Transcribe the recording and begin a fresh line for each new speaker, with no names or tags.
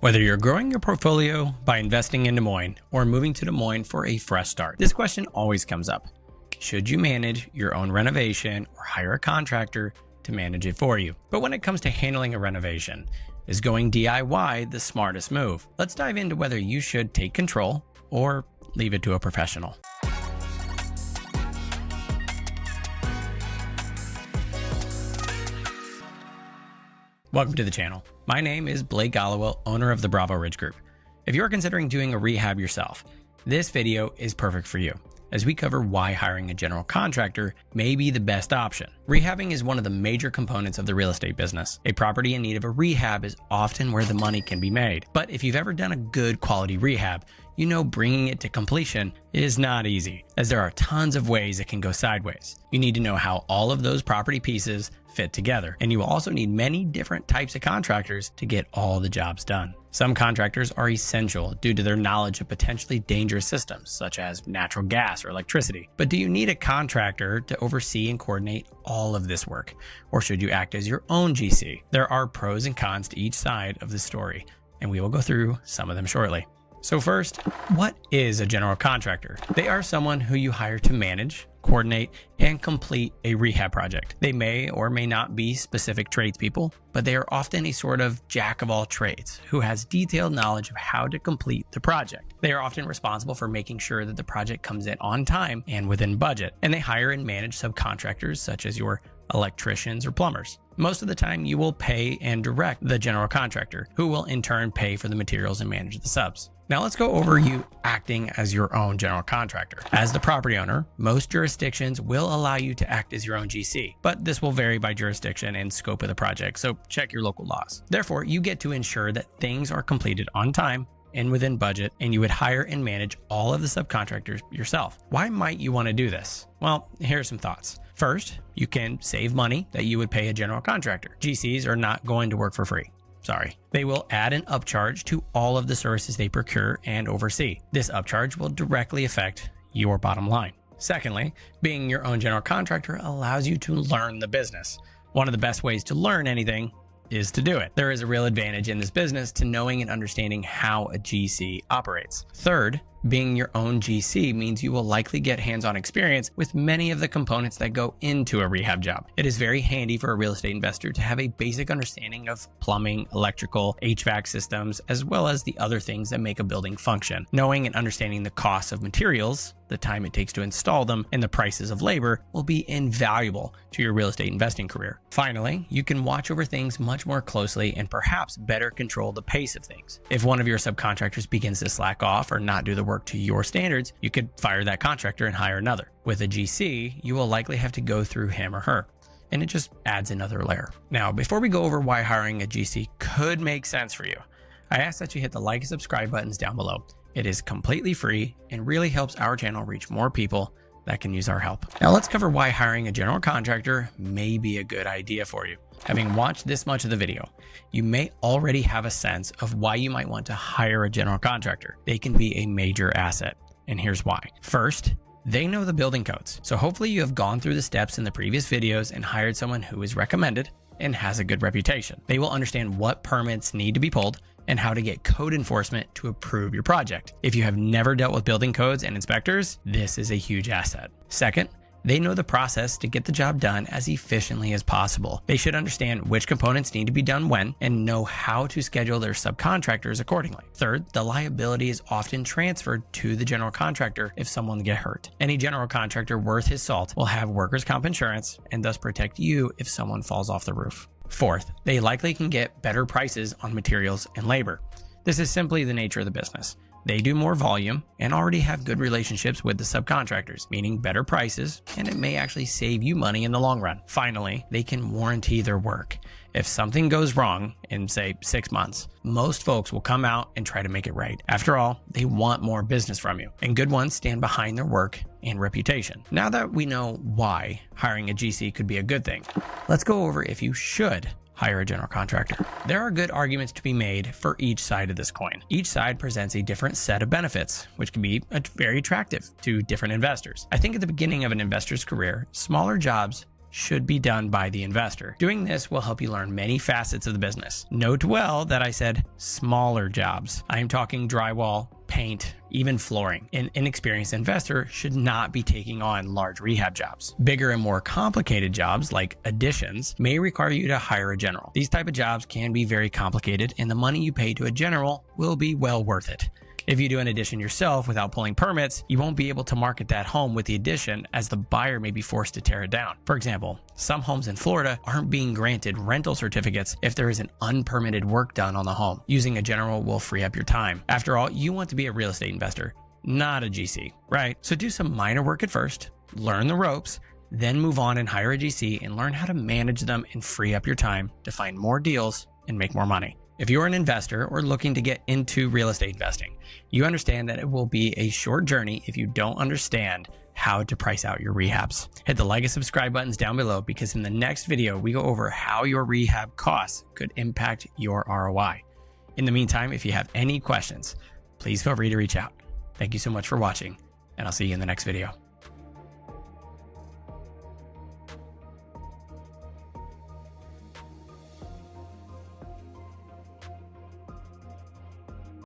Whether you're growing your portfolio by investing in Des Moines or moving to Des Moines for a fresh start, this question always comes up. Should you manage your own renovation or hire a contractor to manage it for you? But when it comes to handling a renovation, is going DIY the smartest move? Let's dive into whether you should take control or leave it to a professional. Welcome to the channel. My name is Blake Alewelt, owner of the Bravo Ridge Group. If you're considering doing a rehab yourself, this video is perfect for you, as we cover why hiring a general contractor may be the best option. Rehabbing is one of the major components of the real estate business. A property in need of a rehab is often where the money can be made. But if you've ever done a good quality rehab, you know bringing it to completion is not easy, as there are tons of ways it can go sideways. You need to know how all of those property pieces fit together, and you will also need many different types of contractors to get all the jobs done. Some contractors are essential due to their knowledge of potentially dangerous systems, such as natural gas or electricity. But do you need a contractor to oversee and coordinate all of this work? Or should you act as your own GC? There are pros and cons to each side of the story, and we will go through some of them shortly. So first, what is a general contractor? They are someone who you hire to manage, coordinate, and complete a rehab project. They may or may not be specific tradespeople, but they are often a sort of jack of all trades who has detailed knowledge of how to complete the project. They are often responsible for making sure that the project comes in on time and within budget, and they hire and manage subcontractors such as your electricians or plumbers. Most of the time, you will pay and direct the general contractor, who will in turn pay for the materials and manage the subs. Now let's go over you acting as your own general contractor. As the property owner, most jurisdictions will allow you to act as your own GC, but this will vary by jurisdiction and scope of the project, so check your local laws. Therefore, you get to ensure that things are completed on time and within budget, and you would hire and manage all of the subcontractors yourself. Why might you want to do this? Well, here are some thoughts. First, you can save money that you would pay a general contractor. GCs are not going to work for free. Sorry. They will add an upcharge to all of the services they procure and oversee. This upcharge will directly affect your bottom line. Secondly, being your own general contractor allows you to learn the business. One of the best ways to learn anything is to do it. There is a real advantage in this business to knowing and understanding how a GC operates. Third, being your own GC means you will likely get hands-on experience with many of the components that go into a rehab job. It is very handy for a real estate investor to have a basic understanding of plumbing, electrical, HVAC systems, as well as the other things that make a building function. Knowing and understanding the costs of materials, the time it takes to install them, and the prices of labor will be invaluable to your real estate investing career. Finally, you can watch over things much more closely and perhaps better control the pace of things. If one of your subcontractors begins to slack off or not do the work to your standards, you could fire that contractor and hire another. With a GC, you will likely have to go through him or her, and it just adds another layer. Now, before we go over why hiring a GC could make sense for you, I ask that you hit the like and subscribe buttons down below. It is completely free and really helps our channel reach more people that can use our help. Now let's cover why hiring a general contractor may be a good idea for you. Having watched this much of the video, you may already have a sense of why you might want to hire a general contractor. They can be a major asset, and here's why. First, they know the building codes. So hopefully you have gone through the steps in the previous videos and hired someone who is recommended and has a good reputation. They will understand what permits need to be pulled and how to get code enforcement to approve your project. If you have never dealt with building codes and inspectors, this is a huge asset. Second, they know the process to get the job done as efficiently as possible. They should understand which components need to be done when and know how to schedule their subcontractors accordingly. Third, the liability is often transferred to the general contractor if someone gets hurt. Any general contractor worth his salt will have workers' comp insurance and thus protect you if someone falls off the roof. Fourth, they likely can get better prices on materials and labor. This is simply the nature of the business. They do more volume and already have good relationships with the subcontractors, meaning better prices, and it may actually save you money in the long run. Finally, they can warranty their work. If something goes wrong in, say, 6 months, most folks will come out and try to make it right. After all, they want more business from you, and good ones stand behind their work and reputation. Now that we know why hiring a GC could be a good thing, let's go over if you should hire a general contractor. There are good arguments to be made for each side of this coin. Each side presents a different set of benefits, which can be very attractive to different investors. I think at the beginning of an investor's career, smaller jobs should be done by the investor. Doing this will help you learn many facets of the business. Note well that I said smaller jobs. I am talking drywall, paint, even flooring. An inexperienced investor should not be taking on large rehab jobs. Bigger and more complicated jobs like additions may require you to hire a general. These type of jobs can be very complicated, and the money you pay to a general will be well worth it. If you do an addition yourself without pulling permits, you won't be able to market that home with the addition, as the buyer may be forced to tear it down. For example, some homes in Florida aren't being granted rental certificates if there is an unpermitted work done on the home. Using a general will free up your time. After all, you want to be a real estate investor, not a GC, right? So do some minor work at first, learn the ropes, then move on and hire a GC and learn how to manage them and free up your time to find more deals and make more money. If you're an investor or looking to get into real estate investing, you understand that it will be a short journey if you don't understand how to price out your rehabs. Hit the like and subscribe buttons down below, because in the next video, we go over how your rehab costs could impact your ROI. In the meantime, if you have any questions, please feel free to reach out. Thank you so much for watching, and I'll see you in the next video.